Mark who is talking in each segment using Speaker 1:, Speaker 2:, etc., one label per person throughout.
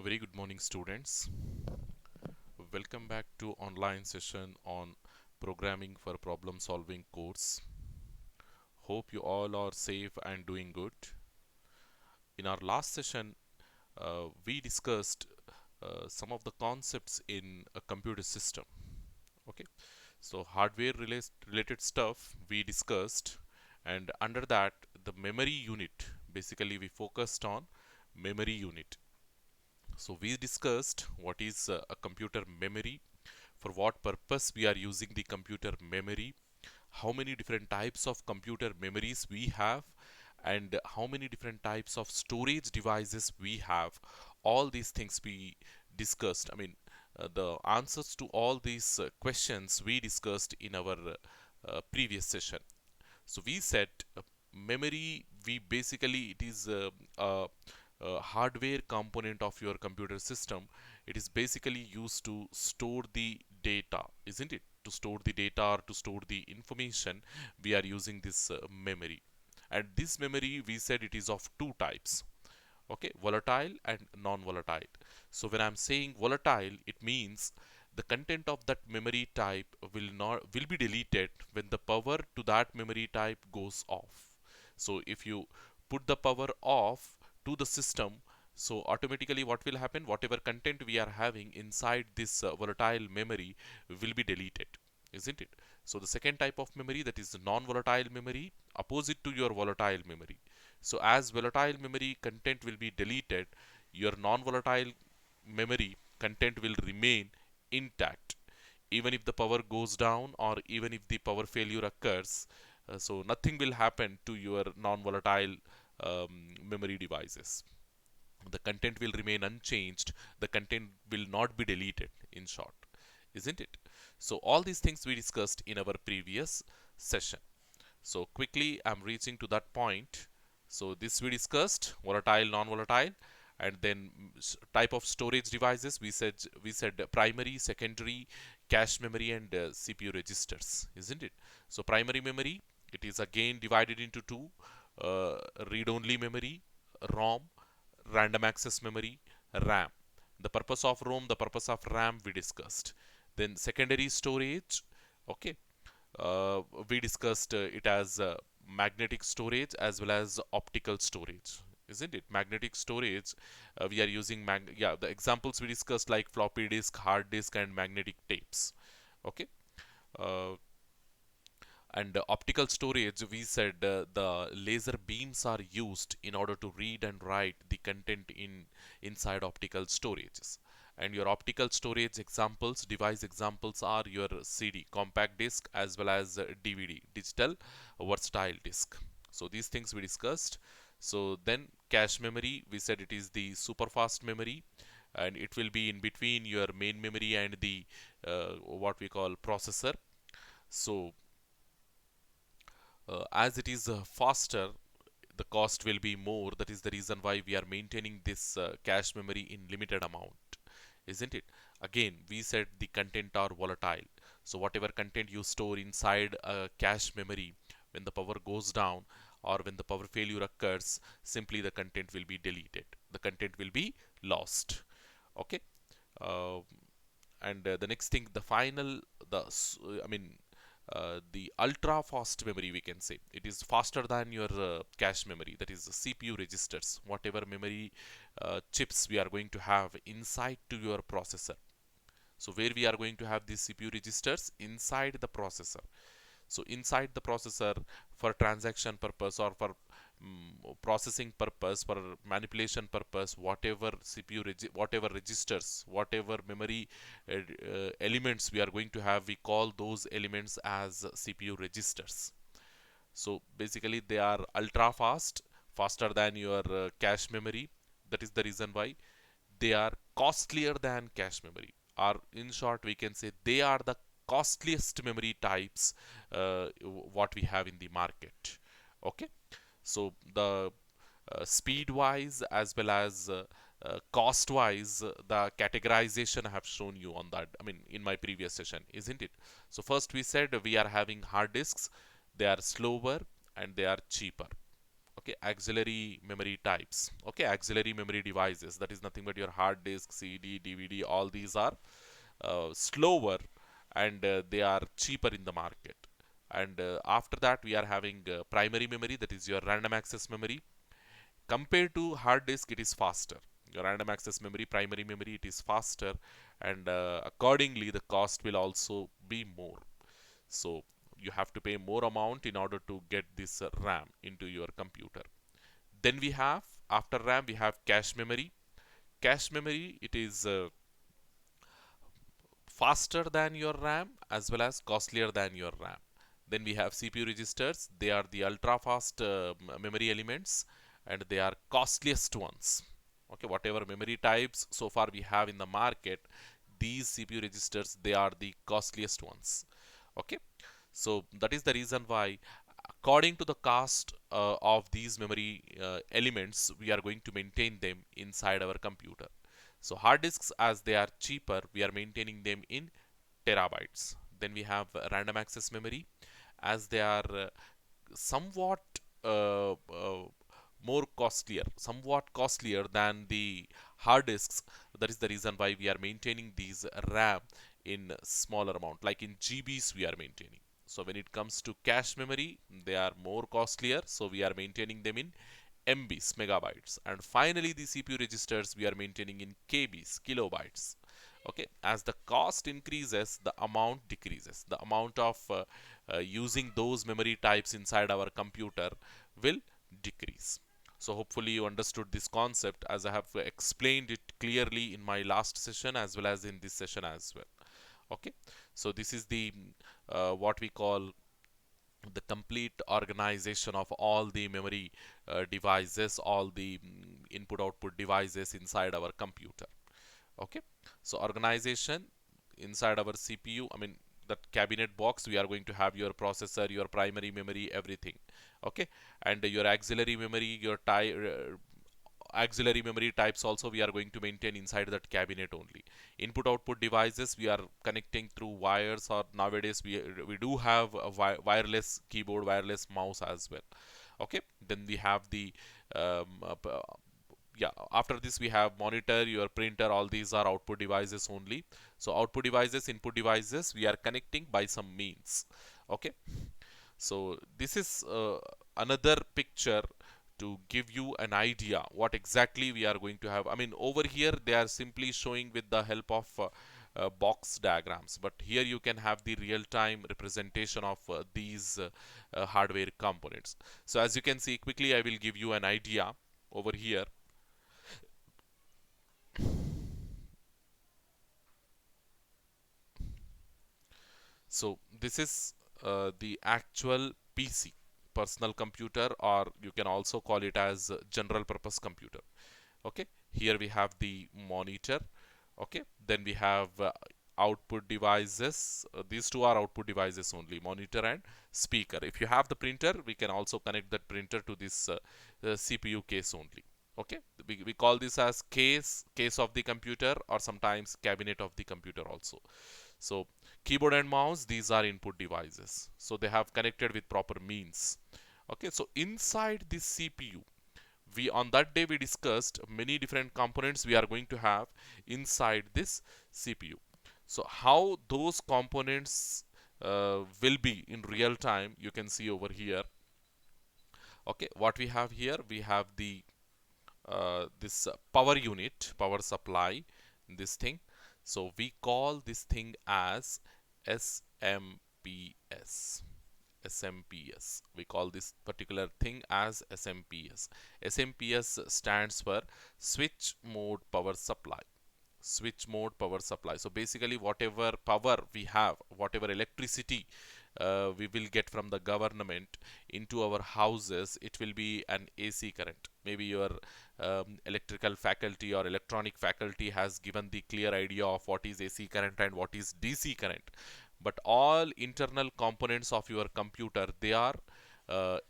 Speaker 1: A very good morning, students. Welcome back to online session on programming for problem solving course. Hope you all are safe and doing good. In our last session, we discussed some of the concepts in a computer system. Okay, so hardware related stuff we discussed, and under that, the memory unit. Basically, we focused on memory unit. So we discussed what is a computer memory, for what purpose we are using the computer memory, how many different types of computer memories we have, and how many different types of storage devices we have. All these things we discussed. The answers to all these questions we discussed in our previous session. So we said memory, we basically it is a hardware component of your computer system. It is basically used to store the data, isn't it? To store the data or to store the information, we are using this memory. And this memory, we said it is of two types. Okay, volatile and non-volatile. So when I'm saying volatile, it means the content of that memory type will be deleted when the power to that memory type goes off. So if you put the power off to the system, so automatically what will happen, whatever content we are having inside this volatile memory will be deleted, isn't it? So the second type of memory, that is non-volatile memory, opposite to your volatile memory. So as volatile memory content will be deleted, your non-volatile memory content will remain intact even if the power goes down or even if the power failure occurs. So nothing will happen to your non-volatile memory devices. The content will remain unchanged. The content will not be deleted, in short, isn't it? So all these things we discussed in our previous session. So quickly I'm reaching to that point. So this we discussed volatile, non-volatile, and then type of storage devices. We said primary, secondary, cache memory, and CPU registers, isn't it? So primary memory, it is again divided into two: read-only memory, ROM, random access memory, RAM. The purpose of ROM, the purpose of RAM we discussed. Then secondary storage, okay, we discussed it as magnetic storage as well as optical storage, isn't it? Magnetic storage, we are using the examples we discussed like floppy disk, hard disk, and magnetic tapes. Okay, uh, and optical storage, we said the laser beams are used in order to read and write the content inside optical storages. And your optical storage examples, device examples, are your CD, compact disc, as well as DVD, digital versatile disc. So these things we discussed. So then cache memory, we said it is the super fast memory, and it will be in between your main memory and the what we call processor. So as it is faster, the cost will be more. That is the reason why we are maintaining this cache memory in limited amount, isn't it? Again, we said the content are volatile. So whatever content you store inside a cache memory, when the power goes down or when the power failure occurs, simply the content will be deleted. The content will be lost. Okay. Uh, and the next thing, the final, the ultra fast memory, we can say it is faster than your cache memory, that is the CPU registers, whatever memory chips we are going to have inside to your processor. So where we are going to have these CPU registers inside the processor. So inside the processor, for transaction purpose or for processing purpose, for manipulation purpose, whatever whatever registers, whatever memory elements we are going to have, we call those elements as CPU registers. So basically they are ultra fast, faster than your cache memory. That is the reason why they are costlier than cache memory, or in short we can say they are the costliest memory types what we have in the market. Okay, so the speed wise as well as cost wise, the categorization I have shown you on that, in my previous session, isn't it? So first we said we are having hard disks, they are slower and they are cheaper. Okay, auxiliary memory types. Okay, auxiliary memory devices, that is nothing but your hard disk, CD, DVD, all these are slower, and they are cheaper in the market. And after that we are having primary memory, that is your random access memory. Compared to hard disk, it is faster. Your random access memory, primary memory, it is faster, and accordingly the cost will also be more. So you have to pay more amount in order to get this RAM into your computer. Then we have, after RAM, we have cache memory. Cache memory, it is faster than your RAM as well as costlier than your RAM. Then we have CPU registers. They are the ultra fast memory elements, and they are costliest ones. Okay, whatever memory types so far we have in the market, these CPU registers, they are the costliest ones. Okay, so that is the reason why, according to the cost of these memory elements, we are going to maintain them inside our computer. So hard disks, as they are cheaper, we are maintaining them in terabytes. Then we have random access memory, as they are somewhat uh, uh, somewhat costlier than the hard disks. That is the reason why we are maintaining these RAM in smaller amount, like in GBs we are maintaining. So when it comes to cache memory, they are more costlier, so we are maintaining them in MBs, megabytes. And finally, the CPU registers we are maintaining in KBs, kilobytes. Okay, as the cost increases, the amount decreases. The amount of using those memory types inside our computer will decrease. So hopefully you understood this concept, as I have explained it clearly in my last session as well as in this session as well. Okay, so this is the what we call the complete organization of all the memory devices, all the input output devices inside our computer. Okay, so organization inside our CPU, I mean that cabinet box, we are going to have your processor, your primary memory, everything. Okay, and your auxiliary memory, your auxiliary memory types also we are going to maintain inside that cabinet only. Input output devices we are connecting through wires, or nowadays we do have a wireless keyboard, wireless mouse as well. Okay, then we have the um, uh, p- yeah, after this we have monitor, your printer, all these are output devices only. So output devices, input devices, we are connecting by some means. Okay, so this is another picture to give you an idea what exactly we are going to have. I mean, over here they are simply showing with the help of box diagrams, but here you can have the real-time representation of these hardware components. So as you can see, quickly I will give you an idea over here. So this is the actual PC, personal computer, or you can also call it as general purpose computer. Okay, here we have the monitor. Okay, then we have output devices. These two are output devices only, monitor and speaker. If you have the printer, we can also connect that printer to this CPU case only. Okay, we call this as case of the computer, or sometimes cabinet of the computer also. So keyboard and mouse, these are input devices, so they have connected with proper means. Okay, so inside this CPU, we on that day we discussed many different components we are going to have inside this CPU. So how those components will be in real time, you can see over here. Okay, what we have here, we have the this power unit, power supply, this thing. So we call this thing as SMPS. SMPS. We call this particular thing as SMPS. SMPS stands for switch mode power supply. Switch mode power supply. So basically, whatever power we have, whatever electricity we will get from the government into our houses, it will be an AC current. Maybe your electrical faculty or electronic faculty has given the clear idea of what is AC current and what is DC current. But all internal components of your computer, they are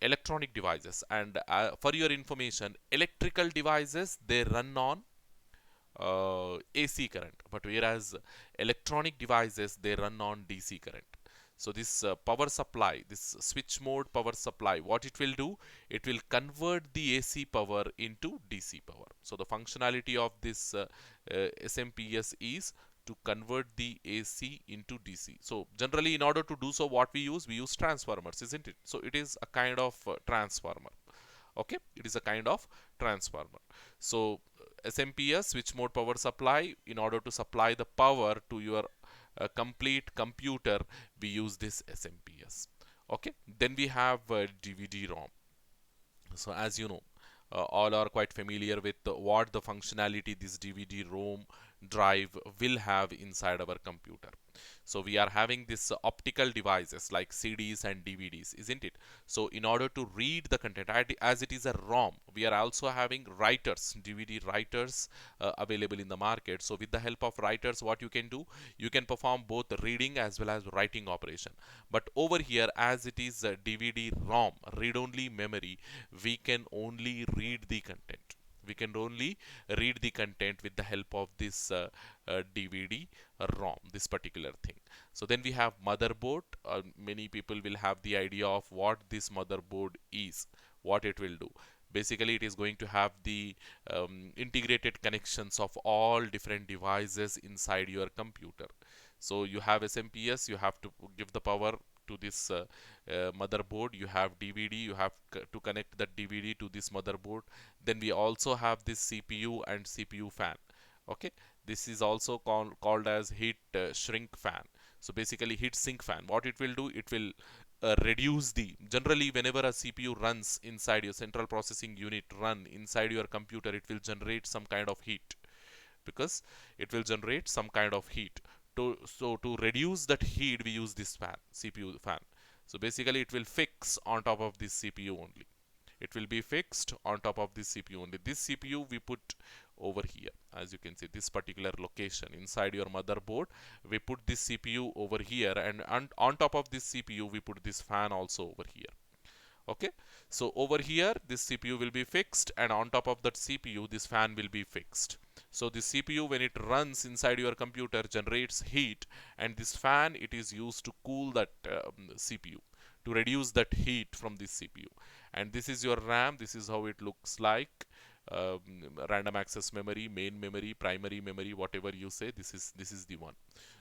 Speaker 1: electronic devices. And for your information, electrical devices, they run on AC current, but whereas electronic devices, they run on DC current. So this power supply, this switch mode power supply, what it will do, it will convert the AC power into DC power. So the functionality of this SMPS is to convert the AC into DC. So generally, in order to do so, what we use transformers, isn't it? So it is a kind of transformer. Okay, it is a kind of transformer. So SMPS, switch mode power supply, in order to supply the power to your complete computer, we use this SMPS. Okay, then we have DVD-ROM. So as you know, all are quite familiar with what the functionality this DVD-ROM drive will have inside our computer. So we are having this optical devices like CDs and DVDs, isn't it? So in order to read the content, as it is a ROM, we are also having writers, DVD writers available in the market. So with the help of writers, what you can do, you can perform both reading as well as writing operation. But over here, as it is a DVD ROM, read-only memory, we can only read the content. We can only read the content with the help of this DVD ROM, this particular thing. So then we have motherboard. Many people will have the idea of what this motherboard is, what it will do. Basically, it is going to have the integrated connections of all different devices inside your computer. So you have SMPS, you have to give the power to this motherboard. You have DVD, you have to connect that DVD to this motherboard. Then we also have this CPU and CPU fan. Okay, this is also called as heat shrink fan. So basically heat sink fan, what it will do, it will reduce the, generally whenever a CPU runs inside your central processing unit, run inside your computer, it will generate some kind of heat, because it will generate some kind of heat. So to reduce that heat, we use this fan, CPU fan. So basically it will fix on top of this CPU only. It will be fixed on top of this CPU only. This CPU we put over here, as you can see, this particular location inside your motherboard, we put this CPU over here, and on top of this CPU we put this fan also over here. Okay, so over here this CPU will be fixed, and on top of that CPU this fan will be fixed. So the CPU, when it runs inside your computer, generates heat, and this fan, it is used to cool that CPU, to reduce that heat from this CPU. And this is your RAM. This is how it looks like. um, Random access memory, main memory, primary memory, whatever you say, this is the one.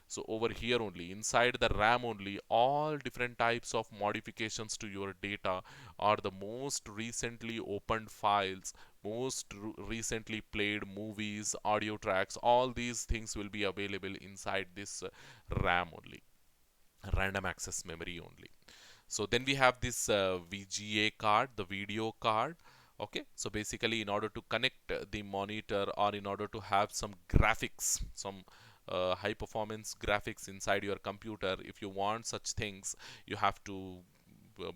Speaker 1: So over here only, inside the RAM only, all different types of modifications to your data, or the most recently opened files, most recently played movies, audio tracks, all these things will be available inside this RAM only, random access memory only. So then we have this VGA card, the video card. Okay, so basically in order to connect the monitor, or in order to have some graphics, some high performance graphics inside your computer, if you want such things, you have to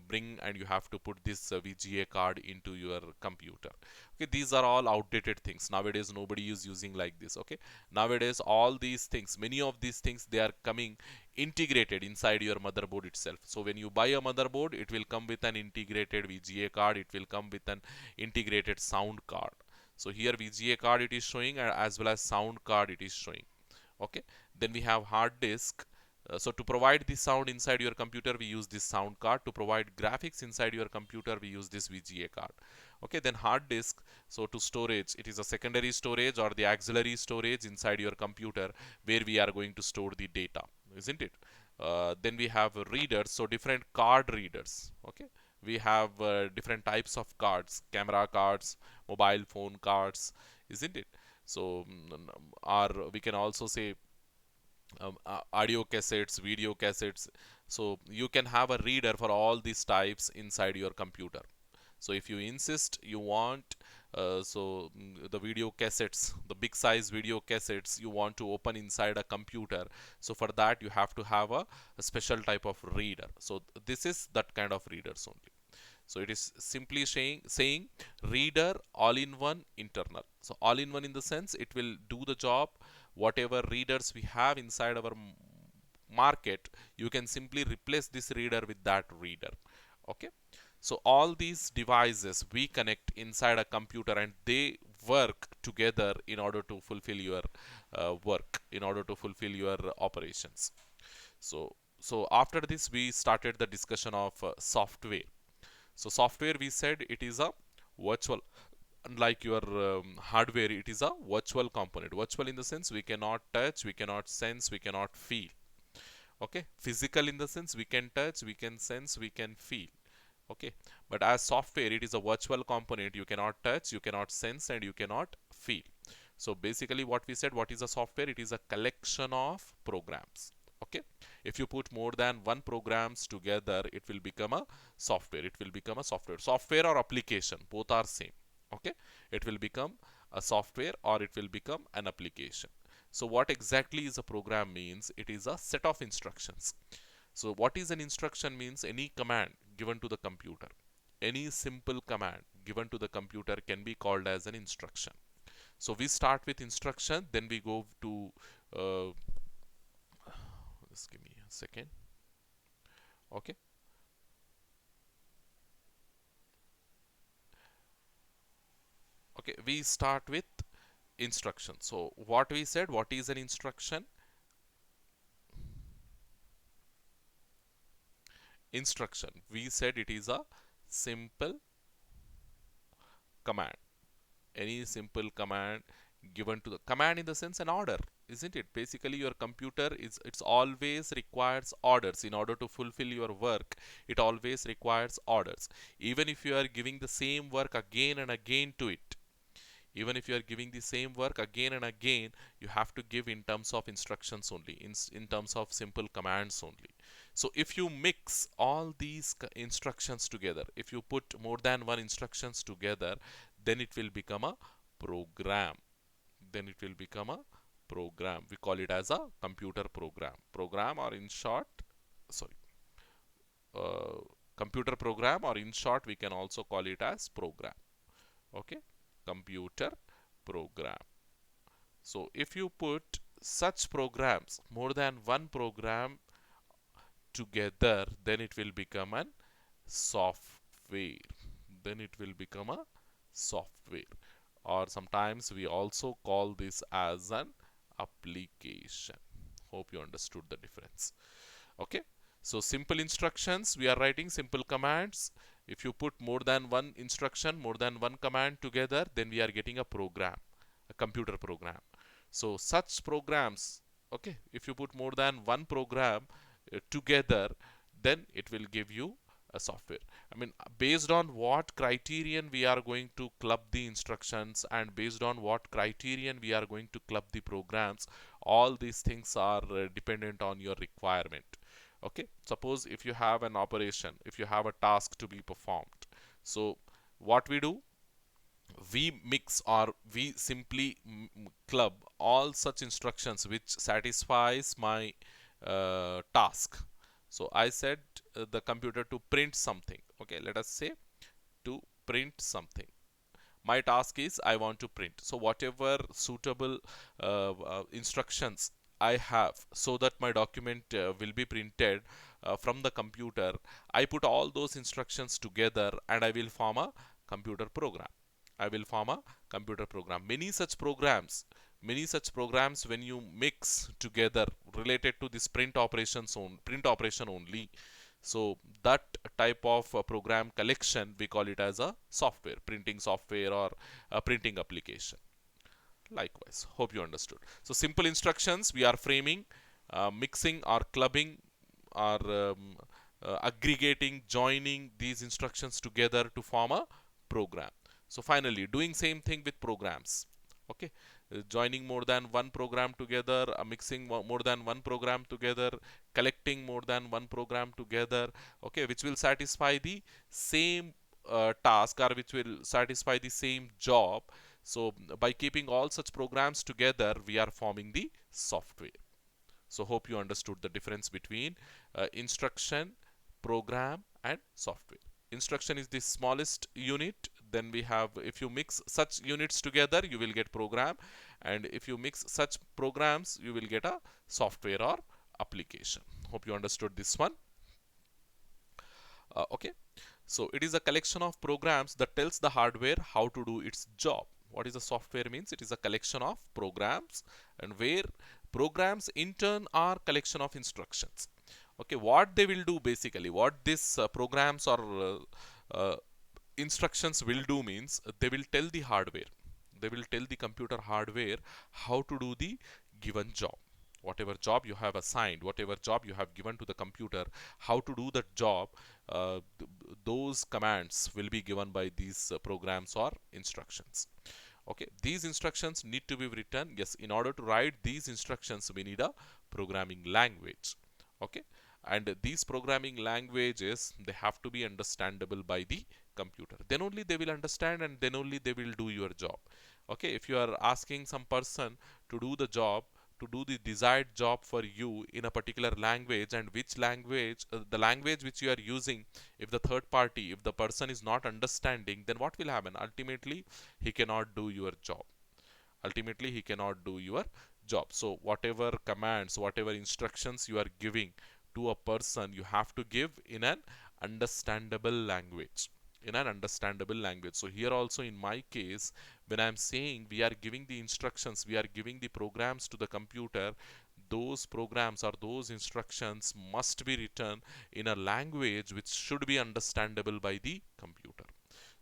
Speaker 1: bring, and you have to put this VGA card into your computer. Okay, these are all outdated things. Nowadays nobody is using like this. Okay, nowadays all these things, many of these things, they are coming integrated inside your motherboard itself. So when you buy a motherboard, it will come with an integrated VGA card, it will come with an integrated sound card. So here VGA card it is showing, as well as sound card it is showing. Okay, then we have hard disk. So to provide the sound inside your computer, we use this sound card. To provide graphics inside your computer, we use this VGA card. Okay, then hard disk. So to storage, it is a secondary storage or the auxiliary storage inside your computer, where we are going to store the data, isn't it? Then we have readers, so different card readers. Okay, we have different types of cards, camera cards, mobile phone cards, isn't it? So or we can also say audio cassettes, video cassettes. So you can have a reader for all these types inside your computer. So if you insist, you want the video cassettes, the big size video cassettes, you want to open inside a computer. So for that you have to have a special type of reader. So this is that kind of readers only. So it is simply saying reader all-in-one internal. So all-in-one in the sense it will do the job. Whatever readers we have inside our market, you can simply replace this reader with that reader. Okay. So all these devices we connect inside a computer, and they work together in order to fulfill your work, in order to fulfill your operations. So So after this we started the discussion of software. So software, we said, it is a virtual, unlike your hardware, it is a virtual component. Virtual in the sense we cannot touch, we cannot sense, we cannot feel. Okay, physical in the sense we can touch, we can sense, we can feel. Okay, but as software, it is a virtual component. You cannot touch, you cannot sense, and you cannot feel. So basically what we said, what is a software? It is a collection of programs. Okay, if you put more than one programs together, it will become a software. It will become a software or application, both are same. Okay, it will become a software or it will become an application. So what exactly is a program means? It is a set of instructions. So what is an instruction means? Any command given to the computer. Any simple command given to the computer can be called as an instruction. So we start with instruction, then we go to just give me a second. Okay. Okay, we start with instruction. So what we said, what is an instruction? Instruction, we said it is a simple command. Any simple command given to the command in the sense an order, isn't it? Basically your computer is, it's always requires orders in order to fulfill your work. It always requires orders. Even if you are giving the same work again and again to it, even if you are giving the same work again and again, you have to give in terms of instructions only, in terms of simple commands only. So if you mix all these instructions together, if you put more than one instructions together, then it will become a program. Then it will become a program. We call it as a computer program, or in short, sorry, uh, computer program, or in short we can also call it as program. Okay, computer program. So if you put such programs, more than one program together, then it will become an software. Then it will become a software, or sometimes we also call this as an application. Hope you understood the difference. Okay, so simple instructions, we are writing simple commands. If you put more than one instruction, more than one command together, then we are getting a program, a computer program. So such programs, okay, if you put more than one program together, then it will give you a software. I mean, based on what criterion we are going to club the instructions, and based on what criterion we are going to club the programs, all these things are dependent on your requirement. Okay, suppose if you have an operation, if you have a task to be performed, so what we do, we mix, or we simply club all such instructions which satisfies my task. So I said the computer to print something. Okay, let us say to print something. My task is I want to print. So whatever suitable instructions I have so that my document will be printed from the computer, I put all those instructions together and I will form a computer program. I will form a computer program. Many such programs when you mix together related to this print operation only. So that type of program collection, we call it as a software, printing software, or a printing application. Likewise, hope you understood. So simple instructions we are framing, mixing or clubbing, or aggregating, joining these instructions together to form a program. So finally, doing same thing with programs. Okay, joining more than one program together, mixing more than one program together, collecting more than one program together. Okay, which will satisfy the same task, or which will satisfy the same job. So by keeping all such programs together, we are forming the software. So hope you understood the difference between instruction, program, and software. Instruction is the smallest unit. Then we have, if you mix such units together, you will get program, and if you mix such programs, you will get a software or application. Hope you understood this one. Okay, so it is a collection of programs that tells the hardware how to do its job. What is a software means? It is a collection of programs, and where programs in turn are collection of instructions. Okay, what they will do basically, what these programs or uh, instructions will do means they will tell the hardware, they will tell the computer hardware how to do the given job. Whatever job you have assigned, whatever job you have given to the computer, how to do that job, those commands will be given by these programs or instructions. Okay, these instructions need to be written. Yes, in order to write these instructions we need a programming language. Okay, and these programming languages, they have to be understandable by the computer, then only they will understand and then only they will do your job. Okay, if you are asking some person to do the job, to do the desired job for you in a particular language, and which language, the language which you are using, if the third party, if the person is not understanding, then what will happen? Ultimately he cannot do your job. Ultimately he cannot do your job. So whatever commands, whatever instructions you are giving to a person, you have to give in an understandable language, in an understandable language. So here also in my case, when I'm saying we are giving the instructions, we are giving the programs to the computer, those programs or those instructions must be written in a language which should be understandable by the computer.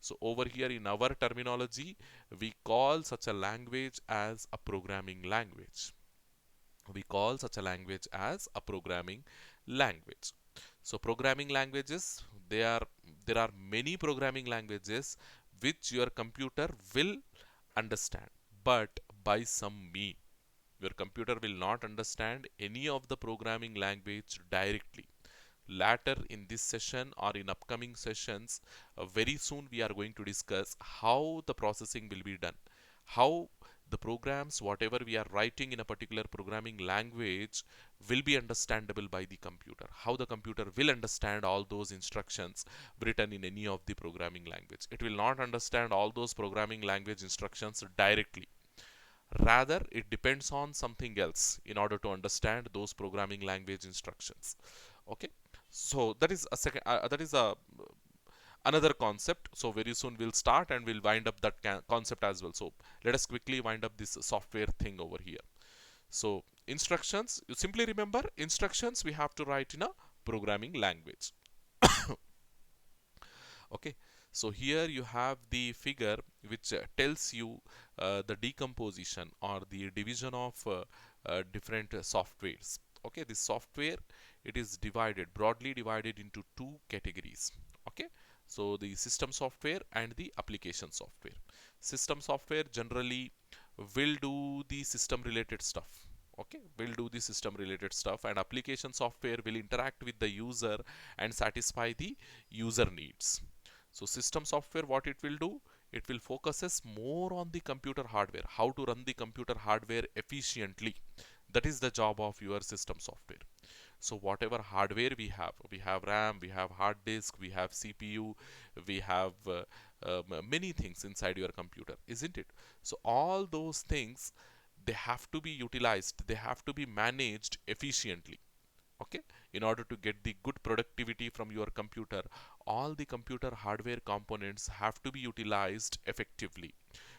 Speaker 1: So over here in our terminology, we call such a language as a programming language. We call such a language as a programming language. So programming languages, there are many programming languages which your computer will understand, but by some mean. Your computer will not understand any of the programming language directly. Later in this session or in upcoming sessions, very soon we are going to discuss how the processing will be done, how the programs, whatever we are writing in a particular programming language, will be understandable by the computer, how the computer will understand all those instructions written in any of the programming language. It will not understand all those programming language instructions directly. Rather, it depends on something else in order to understand those programming language instructions. Okay, so that is a second, that is a another concept. So very soon we'll start and we'll wind up that concept as well. So let us quickly wind up this software thing over here. So instructions, you simply remember instructions we have to write in a programming language. Okay, so here you have the figure which tells you the decomposition or the division of different softwares. Okay, this software, it is divided, broadly divided into two categories. Okay, so the system software and the application software. System software generally will do the system related stuff. Okay, will do the system related stuff, and application software will interact with the user and satisfy the user needs. So system software, what it will do, it will focuses more on the computer hardware, how to run the computer hardware efficiently. That is the job of your system software. So whatever hardware we have RAM, we have hard disk, we have CPU, we have many things inside your computer, isn't it? So all those things, they have to be utilized, they have to be managed efficiently. Okay, in order to get the good productivity from your computer, all the computer hardware components have to be utilized effectively.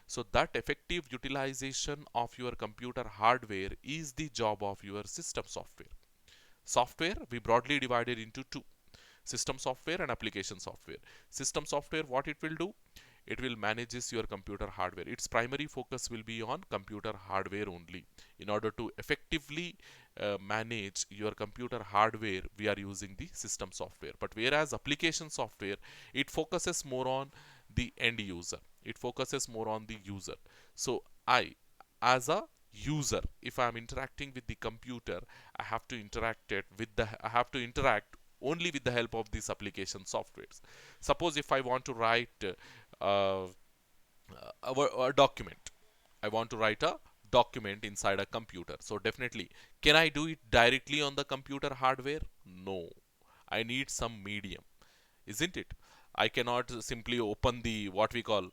Speaker 1: So that effective utilization of your computer hardware is the job of your system software. Software we broadly divided into two: system software and application software. System software, what it will do, it will manages your computer hardware. Its primary focus will be on computer hardware only. In order to effectively manage your computer hardware, we are using the system software. But whereas application software, it focuses more on the end user, it focuses more on the user. So I, as a user, if I am interacting with the computer, I have to interact it with the I have to interact only with the help of these application softwares. Suppose if I want to write uh, a document, I want to write a document inside a computer. So definitely, can I do it directly on the computer hardware? No, I need some medium, isn't it? I cannot simply open the what we call,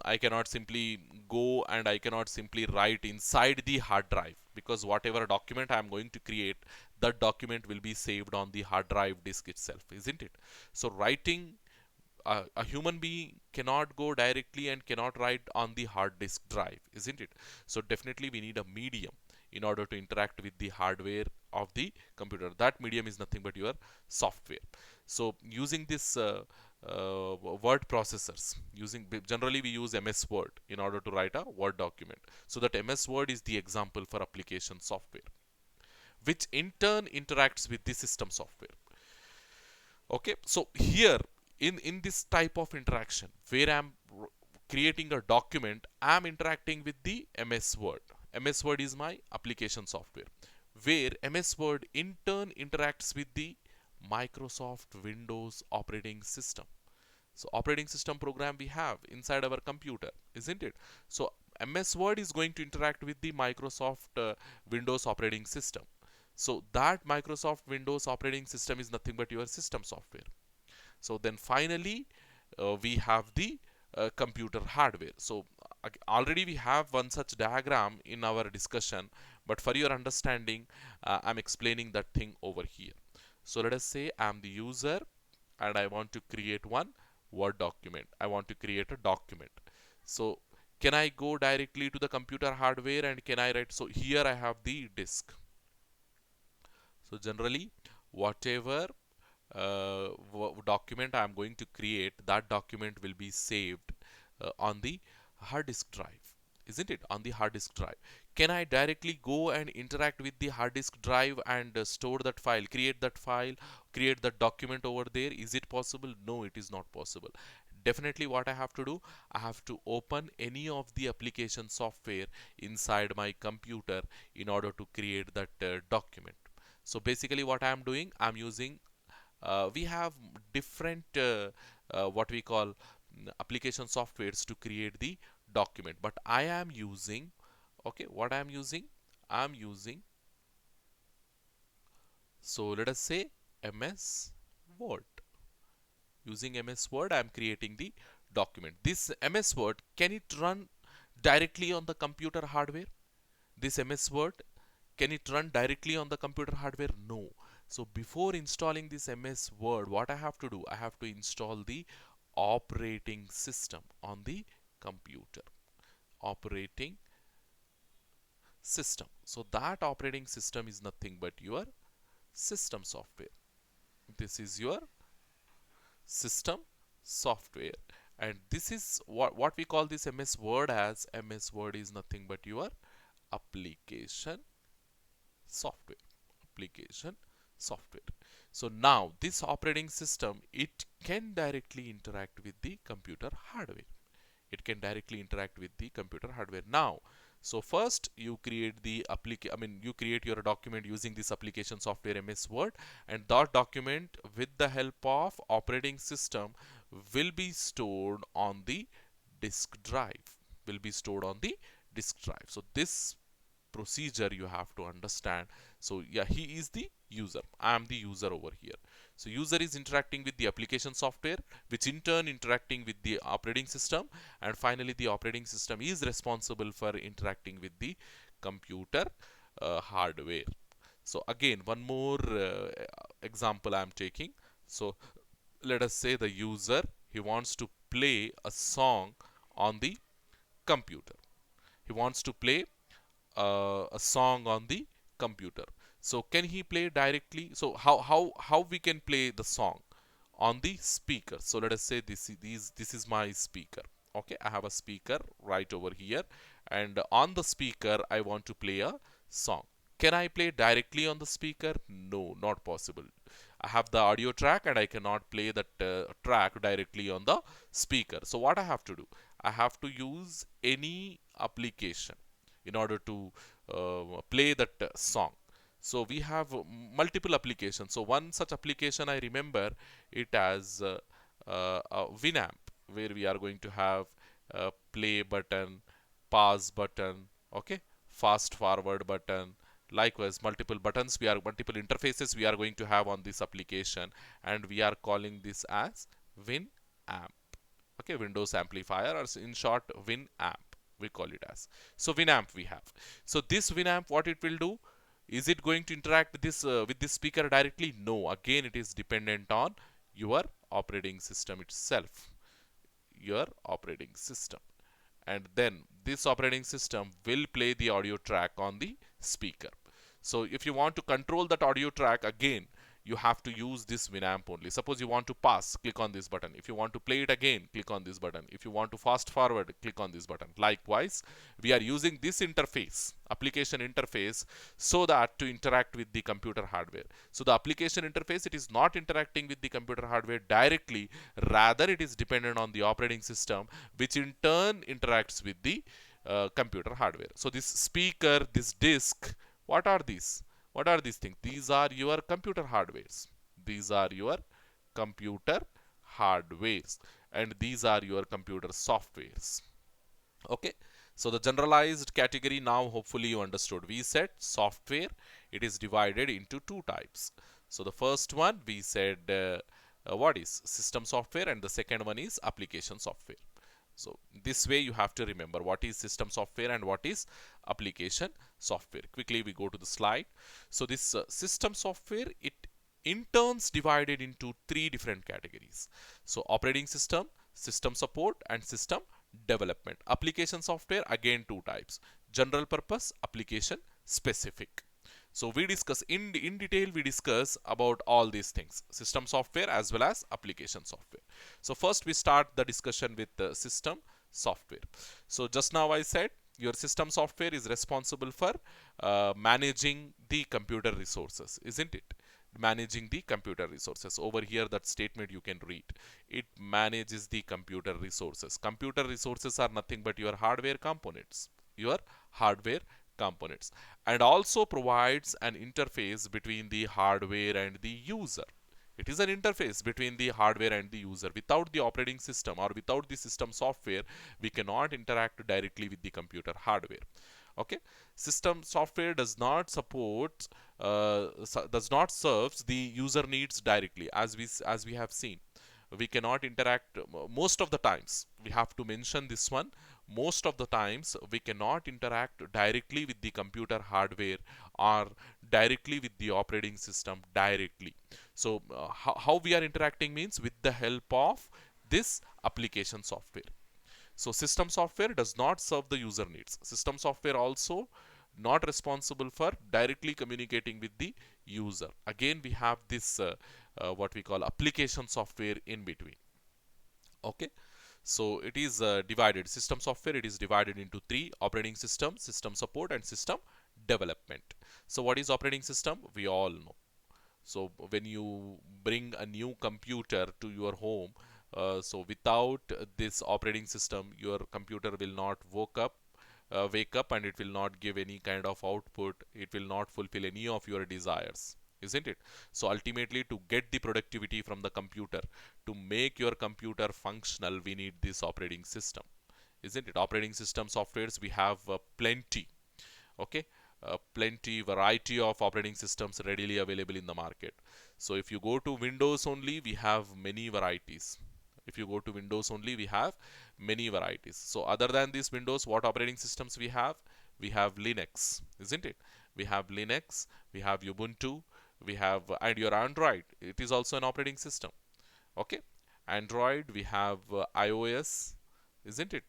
Speaker 1: I cannot simply go and I cannot simply write inside the hard drive, because whatever document I am going to create, that document will be saved on the hard drive disk itself, isn't it? So writing a human being cannot go directly and cannot write on the hard disk drive, isn't it? So definitely we need a medium in order to interact with the hardware of the computer. That medium is nothing but your software. So using this word processors, generally we use MS Word in order to write a Word document. So that MS Word is the example for application software, which in turn interacts with the system software. Okay, so here in this type of interaction where I'm creating a document, I'm interacting with the MS Word. MS Word is my application software, where MS Word in turn interacts with the Microsoft Windows operating system. So operating system program we have inside our computer, isn't it? So MS Word is going to interact with the Microsoft Windows operating system. So that Microsoft Windows operating system is nothing but your system software. So then finally we have the computer hardware. So already we have one such diagram in our discussion, but for your understanding, I'm explaining that thing over here. So let us say I'm the user and I want to create one Word document. I want to create a document. So can I go directly to the computer hardware and can I write? So here I have the disk. So generally, whatever document I am going to create, that document will be saved on the hard disk drive, isn't it? On the hard disk drive. Can I directly go and interact with the hard disk drive and store that file, create that document over there? Is it possible? No, it is not possible. Definitely what I have to do, I have to open any of the application software inside my computer in order to create that document. So basically what I am doing, I'm using we have different what we call application softwares to create the document, but I am using, okay, what I am using, I'm using, so let us say MS Word. Using MS Word I am creating the document. This MS Word, can it run directly on the computer hardware? This MS Word, can it run directly on the computer hardware? No. So before installing this MS Word, what I have to do, I have to install the operating system on the computer. Operating system. So that operating system is nothing but your system software. This is your system software, and this is what we call this MS Word as. MS Word is nothing but your application software. Application software. So now this operating system, it can directly interact with the computer hardware. It can directly interact with the computer hardware. Now, so first you create the you create your document using this application software MS Word, and that document with the help of operating system will be stored on the disk drive. Will be stored on the disk drive. So this procedure you have to understand. So yeah, he is the user, I am the user over here. So user is interacting with the application software, which in turn interacting with the operating system, and finally the operating system is responsible for interacting with the computer hardware. So again, one more example I am taking. So let us say the user, he wants to play a song on the computer. He wants to play a song on the computer. So can he play directly? So how we can play the song on the speaker? So let us say this is my speaker. Okay, I have a speaker right over here, and on the speaker I want to play a song. Can I play directly on the speaker? No, not possible. I have the audio track and I cannot play that track directly on the speaker. So what I have to do? I have to use any application in order to play that song. So we have multiple applications. So one such application I remember it as Winamp, where we are going to have play button, pause button, okay, fast forward button. Likewise, multiple interfaces we are going to have on this application, and we are calling this as Winamp. Okay, Windows amplifier, or in short Winamp we call it as. So Winamp we have. So this Winamp, what it will do, is it going to interact with this speaker directly? No, again it is dependent on your operating system itself, your operating system. And then this operating system will play the audio track on the speaker. So if you want to control that audio track, again you have to use this Winamp only. Suppose you want to pass, click on this button. If you want to play it again, click on this button. If you want to fast forward, click on this button. Likewise, we are using this interface, application interface, so that to interact with the computer hardware. So the application interface, it is not interacting with the computer hardware directly, rather it is dependent on the operating system, which in turn interacts with the computer hardware. So this speaker, this disk, what are these? What are these things? These are your computer hardwares. These are your computer hardwares, and these are your computer softwares. Okay, so the generalized category, now hopefully you understood. We said software, it is divided into two types. So the first one we said what is system software, and the second one is application software. So this way you have to remember what is system software and what is application software. Quickly we go to the slide. So this system software, it in turns divided into three different categories. So operating system, system support, and system development. Application software, again two types: general purpose, application specific. So we discuss in detail, we discuss about all these things, system software as well as application software. So first we start the discussion with the system software. So just now I said your system software is responsible for managing the computer resources, isn't it? Managing the computer resources. Over here, that statement you can read. It manages the computer resources. Computer resources are nothing but your hardware components. Your hardware components, and also provides an interface between the hardware and the user. It is an interface between the hardware and the user. Without the operating system or without the system software, we cannot interact directly with the computer hardware. Okay, system software does not support does not serves the user needs directly, as we have seen. We cannot interact most of the times. We have to mention this one. Most of the times we cannot interact directly with the computer hardware or directly with the operating system directly. So how we are interacting means with the help of this application software. So system software does not serve the user needs. System software also not responsible for directly communicating with the user. Again, we have this what we call application software in between. Okay, so it is divided. System software, it is divided into three: operating system, system support, and system development. So what is operating system? We all know. So when you bring a new computer to your home, so without this operating system, your computer will not wake up, and it will not give any kind of output. It will not fulfill any of your desires, isn't it? So ultimately, to get the productivity from the computer, to make your computer functional, we need this operating system, isn't it? Operating system softwares, we have plenty. Okay, plenty variety of operating systems readily available in the market. So if you go to Windows only, we have many varieties. If you go to Windows only, we have many varieties. So other than this Windows, what operating systems we have? We have Linux, isn't it? We have Linux, we have Ubuntu, we have and your Android, it is also an operating system. Okay, Android, we have iOS, isn't it?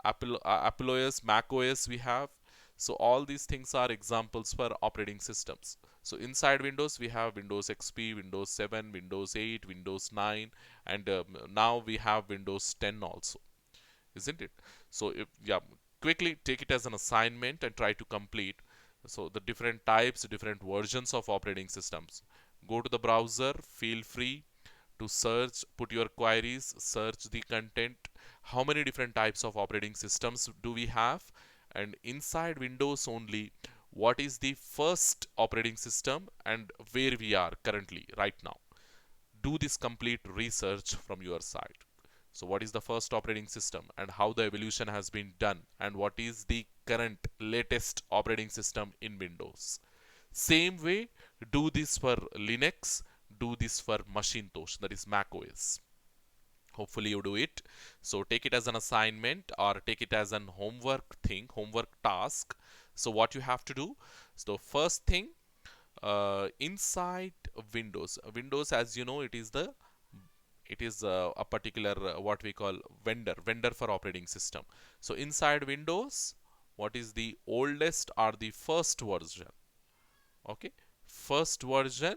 Speaker 1: Apple OS, Mac OS we have. So all these things are examples for operating systems. So inside Windows, we have Windows XP, Windows 7, Windows 8, Windows 9, and now we have Windows 10 also, isn't it? So if, yeah, quickly take it as an assignment and try to complete. So the different types, different versions of operating systems. Go to the browser, feel free to search, put your queries, search the content. How many different types of operating systems do we have? And inside Windows only, what is the first operating system and where we are currently right now? Do this complete research from your side. So what is the first operating system and how the evolution has been done, and what is the current latest operating system in Windows? Same way, do this for Linux, do this for Macintosh, that is Mac OS. Hopefully you do it. So take it as an assignment or take it as an homework thing, homework task. So what you have to do? So first thing, inside Windows, as you know, it is the it is a particular what we call vendor for operating system. So inside Windows, what is the oldest or the first version? Okay, first version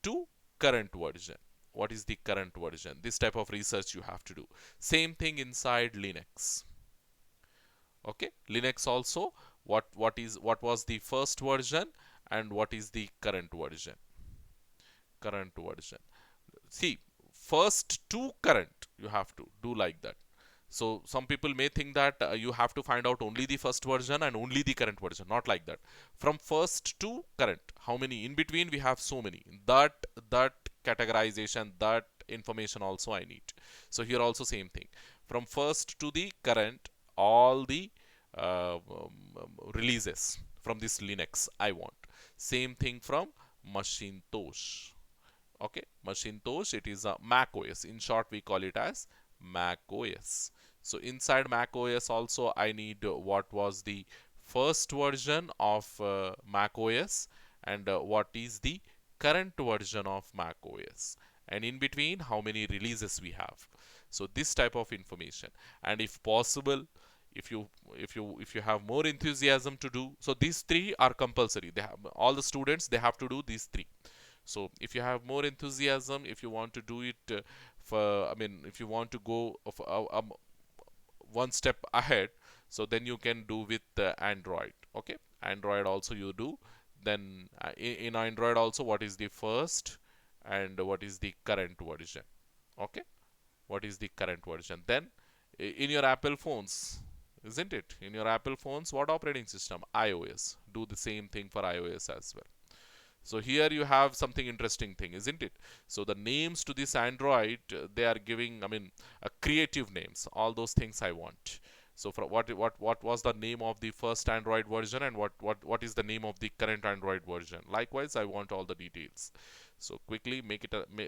Speaker 1: to current version. What is the current version? This type of research you have to do. Same thing inside Linux. Okay, Linux also, what was the first version and what is the current version? Current version. See, first to current you have to do like that. So some people may think that you have to find out only the first version and only the current version. Not like that. From first to current, how many in between? We have so many. That categorization, that information also I need. So here also same thing. From first to the current, all the releases from this Linux I want. Same thing from Macintosh. Okay, Macintosh, it is a Mac OS. In short, we call it as Mac OS. So inside Mac OS also I need what was the first version of Mac OS and what is the current version of Mac OS, and in between how many releases we have. So this type of information, and if possible, if you have more enthusiasm to do, so these three are compulsory. They have, all the students, they have to do these three. So if you have more enthusiasm, if you want to do it if you want to go of one step ahead, so then you can do with Android. Okay, Android also you do. Then in Android also, what is the first and what is the current version? Okay, what is the current version? Then in your Apple phones, isn't it? In your Apple phones, what operating system? iOS. Do the same thing for iOS as well. So here you have something interesting thing, isn't it? So the names to this Android, they are giving, creative names. All those things I want. So for what was the name of the first Android version, and what is the name of the current Android version? Likewise, I want all the details. So quickly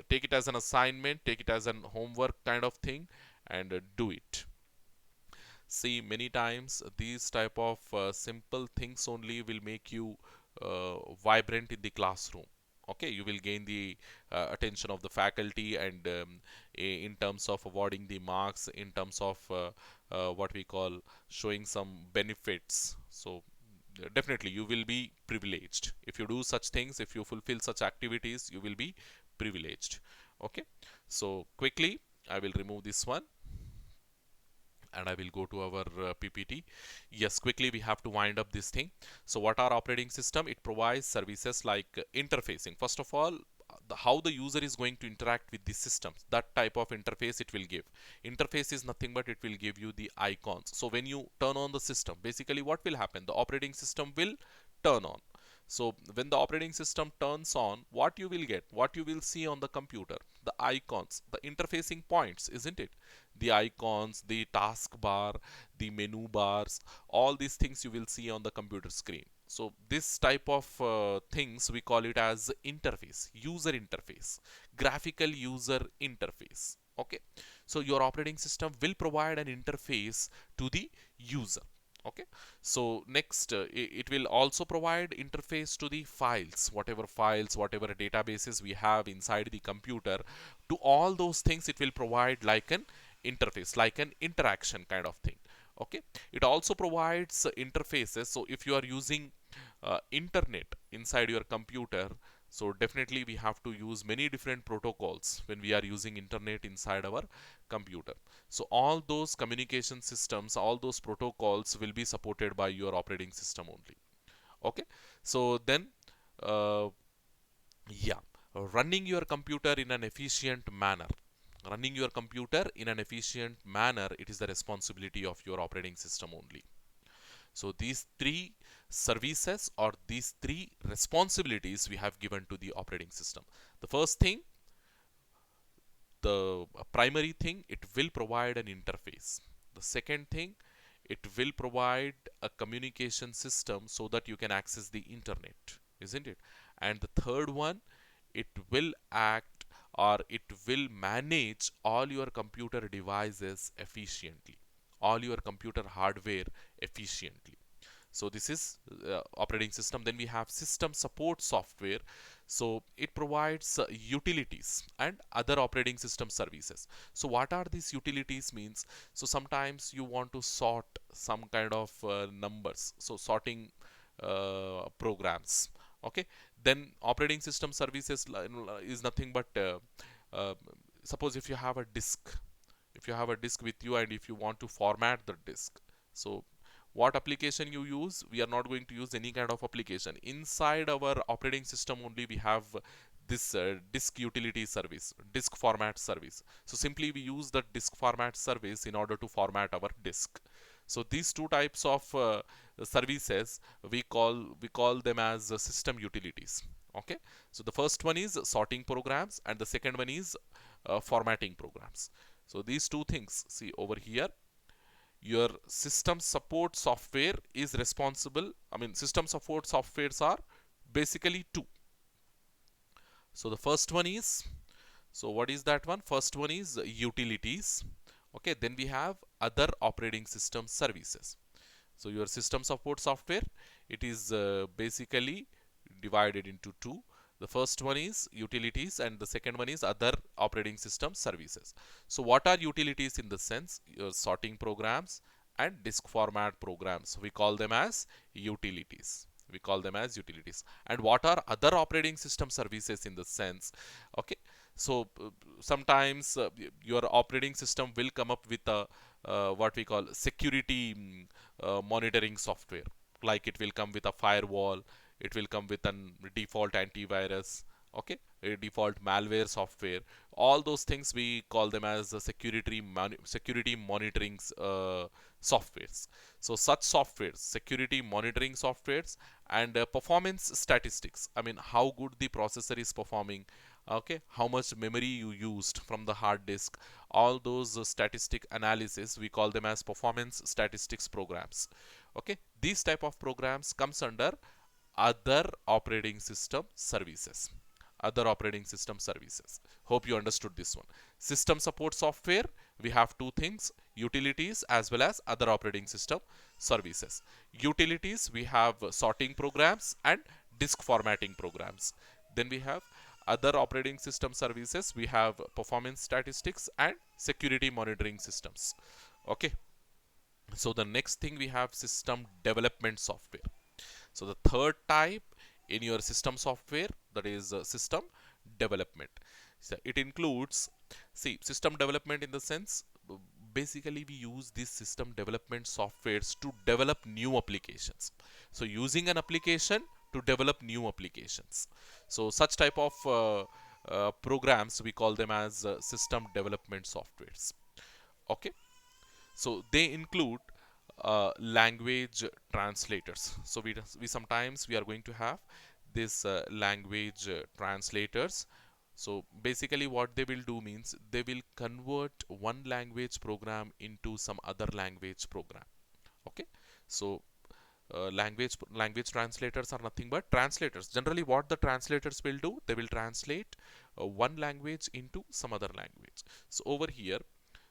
Speaker 1: take it as an assignment, take it as an homework kind of thing, and do it. See, many times these type of simple things only will make you vibrant in the classroom. Okay, you will gain the attention of the faculty, and in terms of awarding the marks, in terms of what we call showing some benefits. So definitely you will be privileged if you do such things. If you fulfill such activities, you will be privileged. Okay, so quickly I will remove this one and I will go to our PPT. Yes, quickly we have to wind up this thing. So what are operating system? It provides services like interfacing. First of all, how the user is going to interact with the system, that type of interface it will give. Interface is nothing but it will give you the icons. So when you turn on the system, basically what will happen? The operating system will turn on. So when the operating system turns on, what you will get, what you will see on the computer, the icons, the interfacing points, isn't it? The icons, the taskbar, the menu bars, all these things you will see on the computer screen. So this type of things we call it as interface, user interface, graphical user interface. Okay, so your operating system will provide an interface to the user. Okay, so next it will also provide interface to the files, whatever databases we have inside the computer. To all those things it will provide like an interface, like an interaction kind of thing. Okay, it also provides interfaces. So if you are using internet inside your computer, so definitely we have to use many different protocols when we are using internet inside our computer. So all those communication systems, all those protocols will be supported by your operating system only. Okay, so then uh, yeah, running your computer in an efficient manner, it is the responsibility of your operating system only. So these three services or these three responsibilities we have given to the operating system. The first thing, the primary thing, it will provide an interface. The second thing, it will provide a communication system so that you can access the internet, isn't it? And the third one, it will act or it will manage all your computer devices efficiently, all your computer hardware efficiently. So this is operating system. Then we have system support software. So it provides utilities and other operating system services. So what are these utilities means? So sometimes you want to sort some kind of numbers, so sorting programs. Okay, then operating system services is nothing but uh, suppose if you have a disk with you and if you want to format the disk, so what application you use, we are not going to use any kind of application inside our operating system. Only we have this disk utility service, disk format service. So simply we use the disk format service in order to format our disk. So these two types of services we call them as system utilities. Okay, so the first one is sorting programs and the second one is formatting programs. So these two things, see over here, your system support software is responsible. I mean, system support softwares are basically two. So the first one is, so what is that one? First one is utilities. Okay, then we have other operating system services. So your system support software, it is basically divided into two. The first one is utilities and the second one is other operating system services. So what are utilities in the sense? Your sorting programs and disk format programs. We call them as utilities. We call them as utilities. And what are other operating system services in the sense? Okay. So sometimes your operating system will come up with a what we call security monitoring software. Like it will come with a firewall, it will come with a default antivirus, okay, a default malware software. All those things we call them as security monitoring softwares. So such softwares, security monitoring softwares, and performance statistics. I mean, how good the processor is performing, okay, how much memory you used from the hard disk, all those statistic analysis, we call them as performance statistics programs. Okay, these type of programs comes under other operating system services. Other operating system services. Hope you understood this one. System support software, we have two things, utilities as well as other operating system services. Utilities, we have sorting programs and disk formatting programs. Then we have other operating system services, we have performance statistics and security monitoring systems. Okay, so the next thing we have system development software. So the third type in your system software, that is system development. So it includes, see, system development in the sense, basically we use these system development softwares to develop new applications. So using an application to develop new applications. So such type of programs, we call them as system development softwares. Okay, so they include language translators. So we sometimes we are going to have this language translators. So basically what they will do means they will convert one language program into some other language program. Okay, so language translators are nothing but translators. Generally what the translators will do, they will translate one language into some other language. So over here,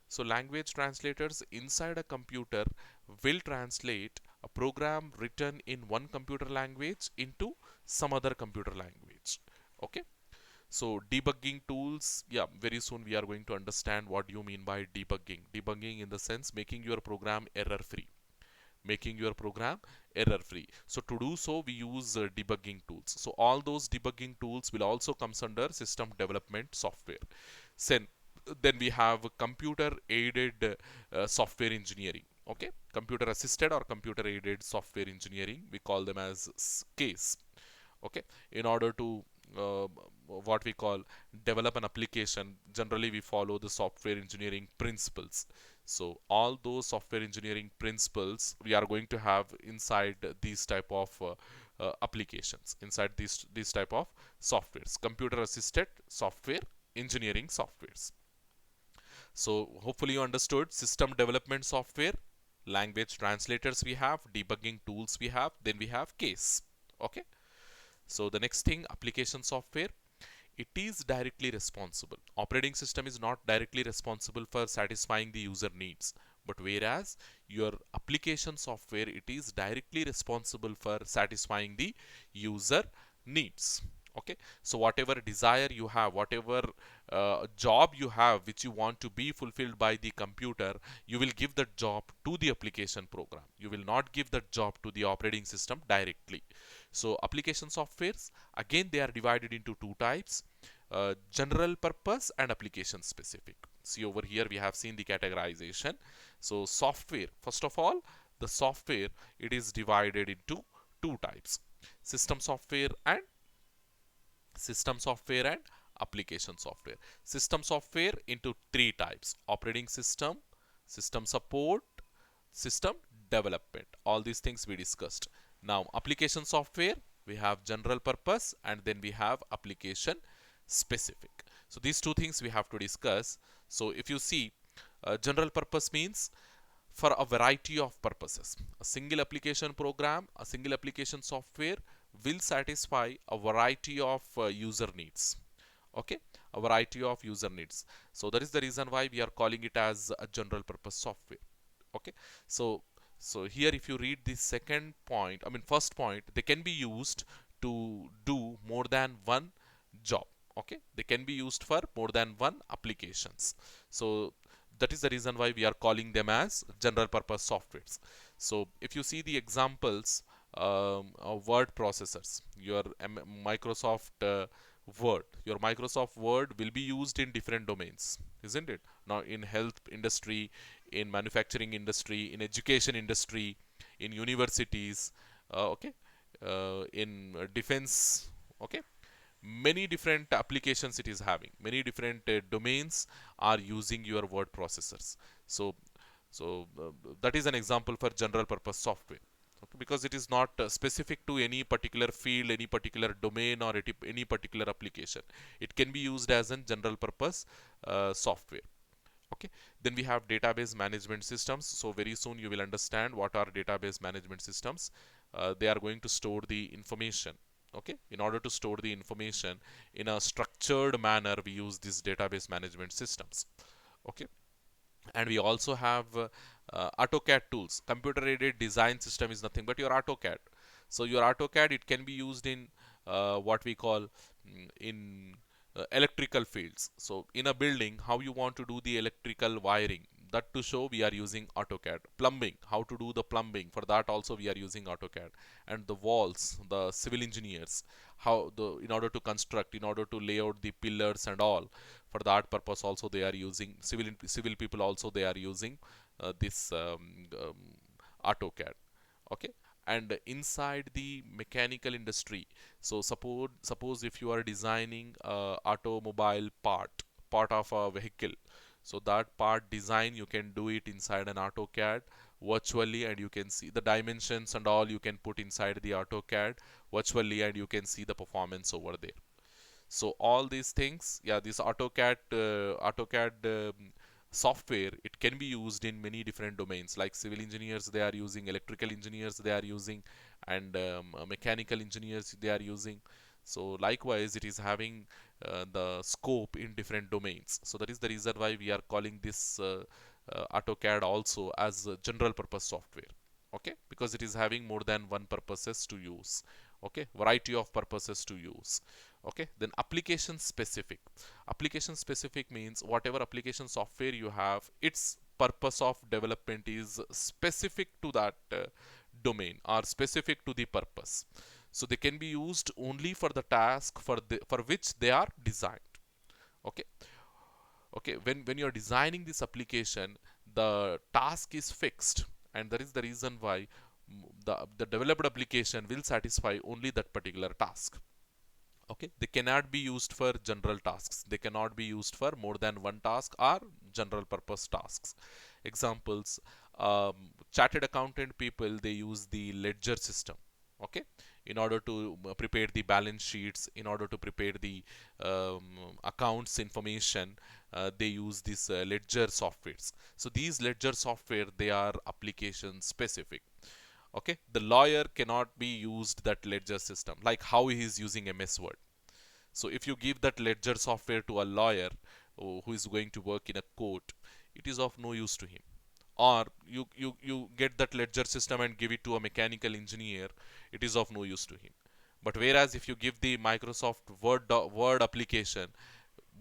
Speaker 1: so language translators inside a computer will translate a program written in one computer language into some other computer language. Okay. So debugging tools, yeah, very soon we are going to understand what you mean by debugging. Debugging in the sense making your program error free. Making your program error free. So to do so, we use debugging tools. So all those debugging tools will also comes under system development software. Then then we have computer aided software engineering. Okay, computer assisted or computer aided software engineering, we call them as case. Okay, in order to uh, what we call develop an application, generally we follow the software engineering principles. So all those software engineering principles we are going to have inside these type of applications, inside these type of softwares, computer assisted software engineering softwares. So hopefully you understood system development software, language translators we have, debugging tools we have, then we have case. Okay. So the next thing, application software, it is directly responsible. Operating system is not directly responsible for satisfying the user needs, But whereas your application software, it is directly responsible for satisfying the user needs. Okay, so whatever desire you have, whatever job you have which you want to be fulfilled by the computer, you will give that job to the application program. You will not give that job to the operating system directly. So application softwares, again, they are divided into two types: general purpose and application specific. See, over here we have seen the categorization. So software, first of all, the software, it is divided into two types: system software and application software. System software into three types: operating system, system support, system development. All these things we discussed. Now application software, we have general purpose and then we have application specific. So these two things we have to discuss. So if you see, general purpose means for a variety of purposes. A single application program, a single application software will satisfy a variety of user needs. Okay, a variety of user needs. So that is the reason why we are calling it as a general purpose software. Okay, so here if you read the second point, I mean first point, they can be used to do more than one job. Okay, they can be used for more than one applications. So that is the reason why we are calling them as general purpose softwares. So if you see the examples, of word processors, your Microsoft Word, your Microsoft Word will be used in different domains, isn't it? Now in health industry, in manufacturing industry, in education industry, in universities, okay, in defense, okay, many different applications it is having, many different domains are using your word processors. So that is an example for general purpose software. Okay, because it is not specific to any particular field, any particular domain, or any particular application. It can be used as a general purpose software. Okay, then we have database management systems. So very soon you will understand what are database management systems. They are going to store the information. Okay, in order to store the information in a structured manner, we use these database management systems. Okay, and we also have AutoCAD tools. Computer aided design system is nothing but your AutoCAD. So your AutoCAD, it can be used in what we call in electrical fields. So in a building, how you want to do the electrical wiring, that to show we are using AutoCAD. Plumbing, how to do the plumbing, for that also we are using AutoCAD. And the walls, the civil engineers, how the in order to construct, in order to lay out the pillars and all, for that purpose also they are using civil people also they are using this AutoCAD. Okay, and inside the mechanical industry, so suppose if you are designing a automobile part of a vehicle, so that part design you can do it inside an AutoCAD virtually, and you can see the dimensions and all, you can put inside the AutoCAD virtually, and you can see the performance over there. So all these things, yeah, this AutoCAD software, it can be used in many different domains, like civil engineers they are using, electrical engineers they are using, and mechanical engineers they are using. So likewise it is having the scope in different domains. So that is the reason why we are calling this AutoCAD also as a general purpose software. Okay, because it is having more than one purposes to use. Okay, variety of purposes to use. Okay, then application specific. Application specific means whatever application software you have, its purpose of development is specific to that domain, or specific to the purpose. So they can be used only for the task for which they are designed. Okay, okay, when you're designing this application, the task is fixed, and that is the reason why the developed application will satisfy only that particular task. Okay, they cannot be used for general tasks, they cannot be used for more than one task or general purpose tasks. Examples, chartered accountant people, they use the ledger system. Okay, in order to prepare the balance sheets, in order to prepare the um, accounts information, they use these ledger softwares. So these ledger software, they are application specific. Okay, the lawyer cannot be used that ledger system, like how he is using MS Word. So if you give that ledger software to a lawyer who is going to work in a court, it is of no use to him. or you get that ledger system and give it to a mechanical engineer, it is of no use to him. But whereas if you give the Microsoft Word application,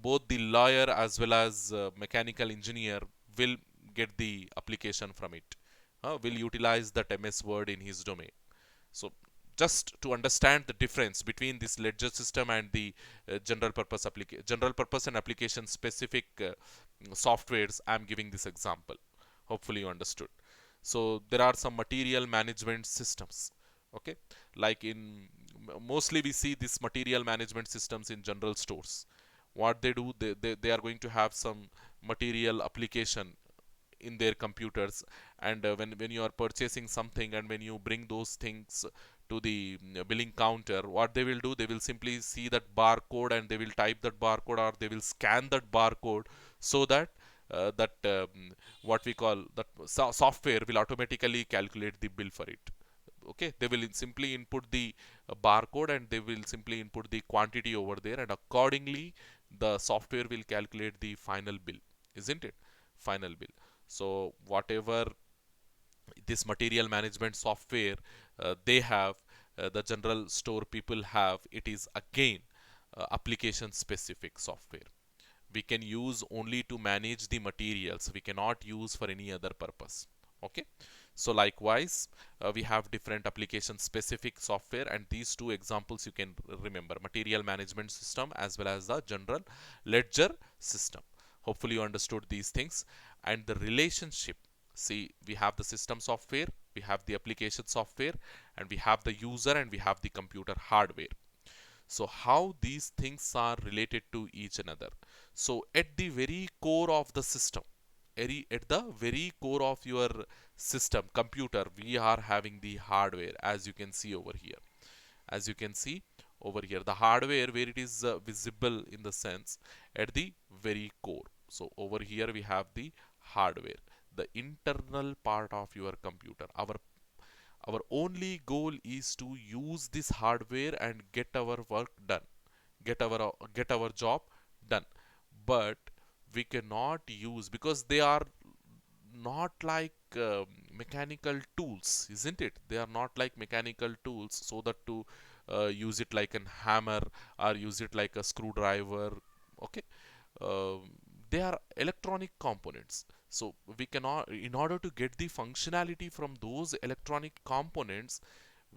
Speaker 1: both the lawyer as well as mechanical engineer will get the application from it, will utilize that MS Word in his domain. So just to understand the difference between this ledger system and the general purpose and application specific softwares, I'm giving this example. Hopefully you understood. So there are some material management systems. Okay, like in mostly we see this material management systems in general stores. What they do, they are going to have some material application in their computers, and when you are purchasing something and when you bring those things to the billing counter, what they will do, they will simply see that barcode and they will type that barcode, or they will scan that barcode, so that what we call that software will automatically calculate the bill for it. Okay, they will simply input the barcode and they will simply input the quantity over there, and accordingly the software will calculate the final bill, isn't it? Final bill. So whatever this material management software they have, the general store people have, it is again application specific software. We can use only to manage the materials, we cannot use for any other purpose. Okay, so likewise we have different application specific software, and these two examples you can remember: material management system as well as the general ledger system. Hopefully you understood these things. And the relationship, see, we have the system software, we have the application software, and we have the user, and we have the computer hardware. So how these things are related to each another? So at the very core of the system, at the very core of your system computer, we are having the hardware, as you can see over here. As you can see over here, the hardware where it is visible in the sense at the very core. So over here we have the hardware, the internal part of your computer. Our only goal is to use this hardware and get our work done, get our job done. But we cannot use, because they are not like mechanical tools, isn't it? They are not like mechanical tools, so that to use it like a hammer or use it like a screwdriver. Okay, uh, they are electronic components. So we cannot, in order to get the functionality from those electronic components,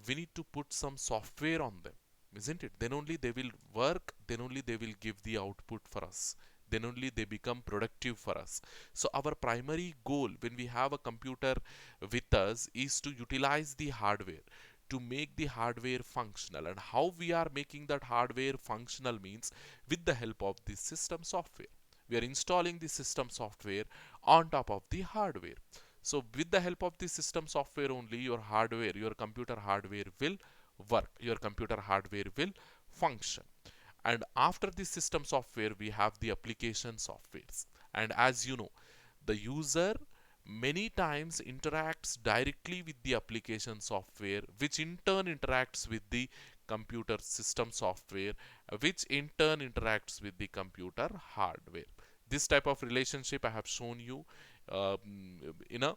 Speaker 1: we need to put some software on them, isn't it? Then only they will work, then only they will give the output for us, then only they become productive for us. So our primary goal when we have a computer with us is to utilize the hardware, to make the hardware functional. And how we are making that hardware functional means with the help of the system software. We are installing the system software on top of the hardware. So with the help of the system software only, your hardware, your computer hardware will work, your computer hardware will function. And after the system software, we have the application softwares. And as you know, the user many times interacts directly with the application software, which in turn interacts with the computer system software, which in turn interacts with the computer hardware. This type of relationship I have shown you in a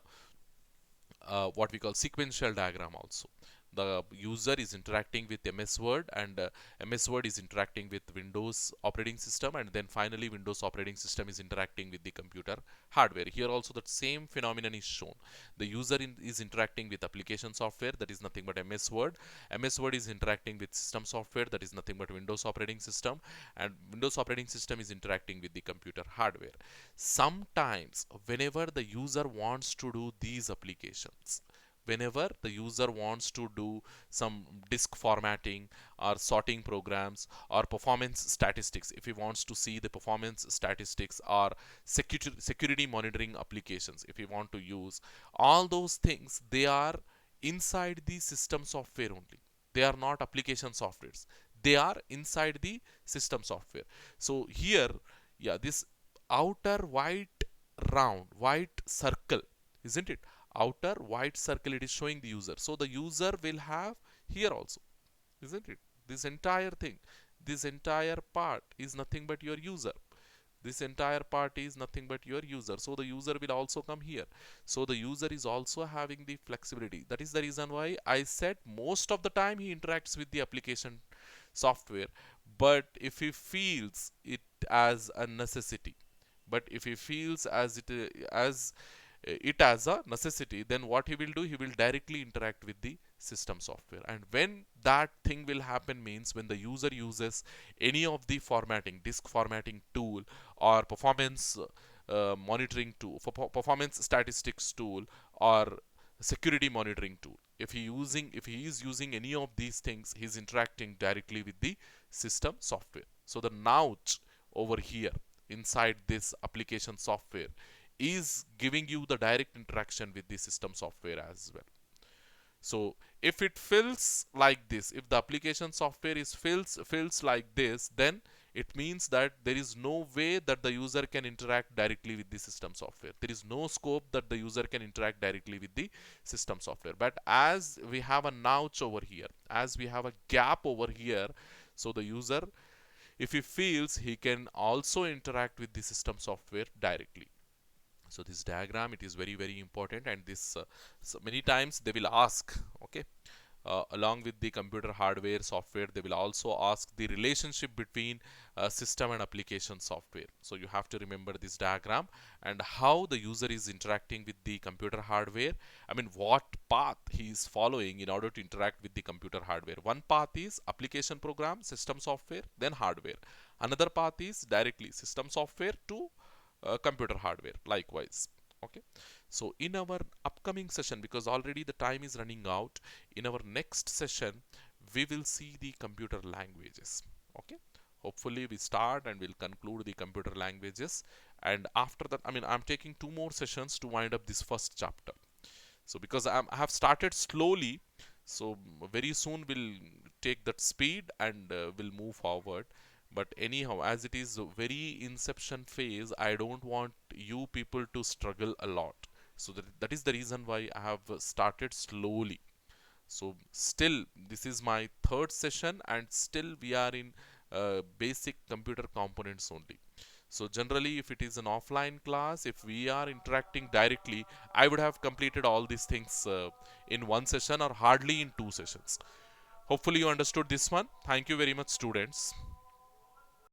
Speaker 1: what we call sequential diagram also. The user is interacting with MS Word, and MS Word is interacting with Windows operating system, and then finally Windows operating system is interacting with the computer hardware. Here also the same phenomenon is shown. The user is interacting with application software, that is nothing but MS Word. MS Word is interacting with system software, that is nothing but Windows operating system, and Windows operating system is interacting with the computer hardware. Sometimes whenever the user wants to do these applications, whenever the user wants to do some disk formatting or sorting programs or performance statistics, if he wants to see the performance statistics or security monitoring applications, if we want to use all those things, they are inside the system software only. They are not application softwares, they are inside the system software. So here, yeah, this outer white white circle, isn't it? Outer white circle, it is showing the user. So the user will have here also, isn't it? This entire thing, this entire part is nothing but your user. This entire part is nothing but your user. So the user will also come here. So the user is also having the flexibility. That is the reason why I said most of the time he interacts with the application software. But if he feels it as a necessity, but if he feels as a necessity, then what he will do, he will directly interact with the system software. And when that thing will happen means when the user uses any of the formatting, disk formatting tool, or performance monitoring tool, for performance statistics tool, or security monitoring tool, if he is using any of these things, he's interacting directly with the system software. So the notch over here inside this application software is giving you the direct interaction with the system software as well. So if it fills like this, if the application software is fills like this, then it means that there is no way that the user can interact directly with the system software. There is no scope that the user can interact directly with the system software. But as we have a notch over here, as we have a gap over here, so the user, if he feels, he can also interact with the system software directly. So this diagram, it is very important, and this so many times they will ask, okay, along with the computer hardware software, they will also ask the relationship between system and application software. So you have to remember this diagram and how the user is interacting with the computer hardware. I mean, what path he is following in order to interact with the computer hardware. One path is application program, system software, then hardware. Another path is directly system software to computer hardware likewise. Okay, so in our upcoming session, because already the time is running out, in our next session we will see the computer languages. Okay, hopefully we start and we'll conclude the computer languages, and after that, I mean, I'm taking 2 more sessions to wind up this first chapter. So because I have started slowly, so very soon we'll take that speed and we'll move forward. But anyhow, as it is a very inception phase, I don't want you people to struggle a lot. So that is the reason why I have started slowly. So still this is my third session, and still we are in basic computer components only. So generally, if it is an offline class, if we are interacting directly, I would have completed all these things in one session or hardly in 2 sessions. Hopefully you understood this one. Thank you very much, students.